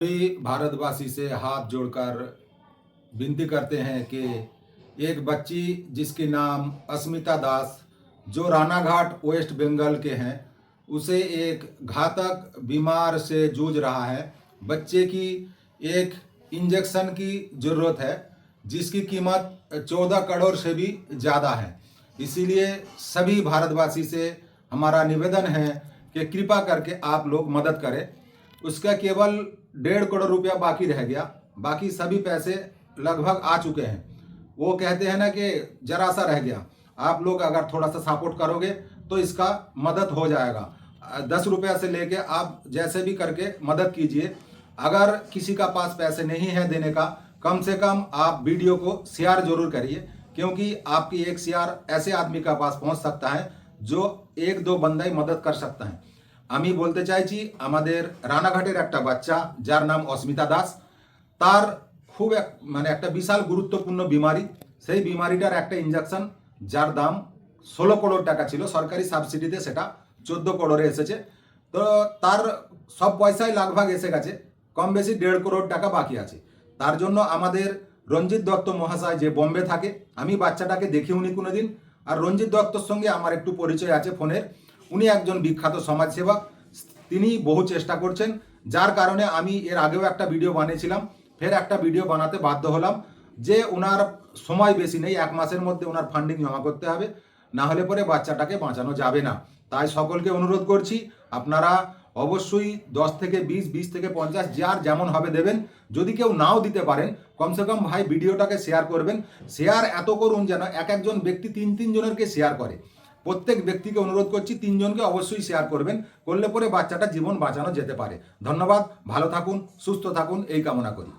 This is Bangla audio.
सभी भारतवासी से हाथ जोड़कर विनती करते हैं कि एक बच्ची जिसके नाम अस्मिता दास, जो रानाघाट वेस्ट बंगाल के हैं, उसे एक घातक बीमार से जूझ रहा है। बच्चे की एक इंजेक्शन की ज़रूरत है जिसकी कीमत 14 करोड़ से भी ज़्यादा है। इसीलिए सभी भारतवासी से हमारा निवेदन है कि कृपा करके आप लोग मदद करें। उसका केवल 1.5 करोड़ रुपया बाकी रह गया, बाकी सभी पैसे लगभग आ चुके हैं। वो कहते हैं ना कि जरा सा रह गया। आप लोग अगर थोड़ा सा सपोर्ट करोगे तो इसका मदद हो जाएगा। 10 रुपया से लेके आप जैसे भी करके मदद कीजिए। अगर किसी का पास पैसे नहीं है देने का, कम से कम आप वीडियो को शेयर जरूर करिए, क्योंकि आपकी एक शेयर ऐसे आदमी का पास पहुंच सकता है जो एक दो बंदाई मदद कर सकता है। আমি বলতে চাইছি আমাদের রানাঘাটের একটা বাচ্চা যার নাম অস্মিতা দাস, তার খুব একটা বিশাল গুরুত্বপূর্ণ বিমারি। সেই বিমারিটার একটা ইনজেকশন যার দাম 16 করোড় টাকা ছিল, সরকারি সাবসিডিতে সেটা 14 করোড়ে এসেছে। তো তার সব পয়সাই লাগভাগ এসে গেছে, কম বেশি 1.5 করোড় টাকা বাকি আছে। তার জন্য আমাদের রঞ্জিত দত্ত মহাশয় যে বোম্বে থাকে, আমি বাচ্চাটাকে দেখিওনি কোনোদিন, আর রঞ্জিত দত্তর সঙ্গে আমার একটু পরিচয় আছে ফোনের। উনি একজন বিখ্যাত সমাজসেবক, তিনি বহু চেষ্টা করছেন, যার কারণে আমি এর আগেও একটা ভিডিও বানিয়েছিলাম, ফের একটা ভিডিও বানাতে বাধ্য হলাম যে ওনার সময় বেশি নেই, 1 মাসের মধ্যে ওনার ফান্ডিং জমা করতে হবে, না হলে পরে বাচ্চাটাকে বাঁচানো যাবে না। তাই সকলকে অনুরোধ করছি আপনারা অবশ্যই 10 থেকে 20, 20 থেকে 50 যার যেমন হবে দেবেন। যদি কেউ নাও দিতে পারেন, কমসে কম ভাই ভিডিওটাকে শেয়ার করবেন। শেয়ার এত করুন যেন একজন ব্যক্তি 3 জনেরকে শেয়ার করে। প্রত্যেক ব্যক্তিকে অনুরোধ করছি 3 জনকে অবশ্যই শেয়ার করবেন, করলে পরে বাচ্চাটা জীবন বাঁচানো যেতে পারে। ধন্যবাদ, ভালো থাকুন, সুস্থ থাকুন, এই কামনা করি।